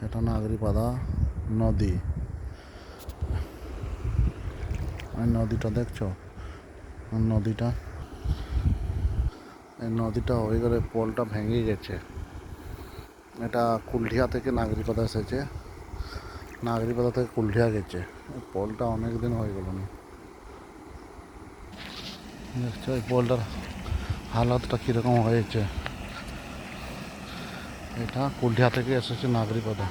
এটা নাগরিপাদা নদী। এই নদীটা দেখছো, এই নদীটা হয়ে গেলে পোলটা ভেঙে গেছে। এটা কুলঠিয়া থেকে নাগরিপাদা এসেছে, নাগরিপাদা থেকে কুলঠিয়া গেছে। পোলটা অনেক দিন হয়ে গেল না। দেখছো এই পোলটার হালতটা কীরকম হয়েছে। এটা কুলঠিয়া থেকে এসেছে নাগরিপাদা।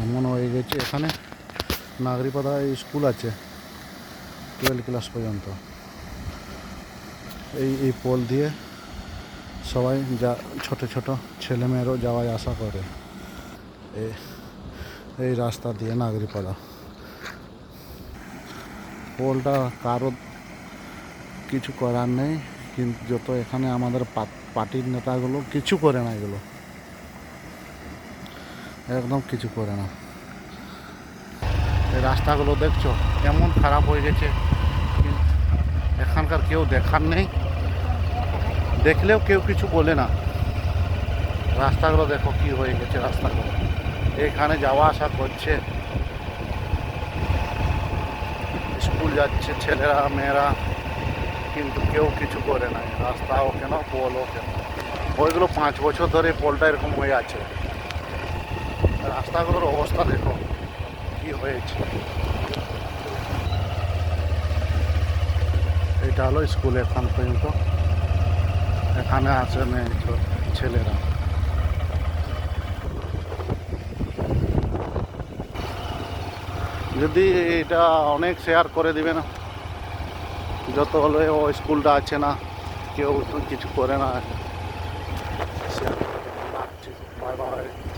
এমন হয়ে গেছে, এখানে নাগরিপাদা স্কুল আছে 12 ক্লাস পর্যন্ত। এই পোল দিয়ে সবাই ছোট ছোট ছেলেমেয়েরাও যাওয়া আসা করে এই রাস্তা দিয়ে নাগরিপাদা। পোলটা কারো কিছু করার নেই, কিন্তু যত এখানে আমাদের পার্টির নেতাগুলো কিছু করে না, এগুলো একদম কিছু করে না। এই রাস্তাগুলো দেখছো কেমন খারাপ হয়ে গেছে, এখানকার কেউ দেখার নেই, দেখলেও কেউ কিছু বলে না। রাস্তাগুলো দেখো কি হয়ে গেছে, রাস্তাগুলো এখানে যাওয়া আসা করছে, স্কুল যাচ্ছে ছেলেরা মেয়েরা, কিন্তু কেউ কিছু করে না। রাস্তাও কেন, পোলও কেন, ওইগুলো 5 বছর ধরে পোলটা এরকম হয়ে আছে। রাস্তাগুলোর অবস্থা দেখো কি হয়েছে। এটা হলো স্কুল, এখন পর্যন্ত এখানে আসে নেই ছেলেরা। যদি এটা অনেক শেয়ার করে দিবে না, যত হলে ও স্কুলটা আছে না, কেউ কিছু করে না। শেয়ার করে দেবেন, বাই বাই।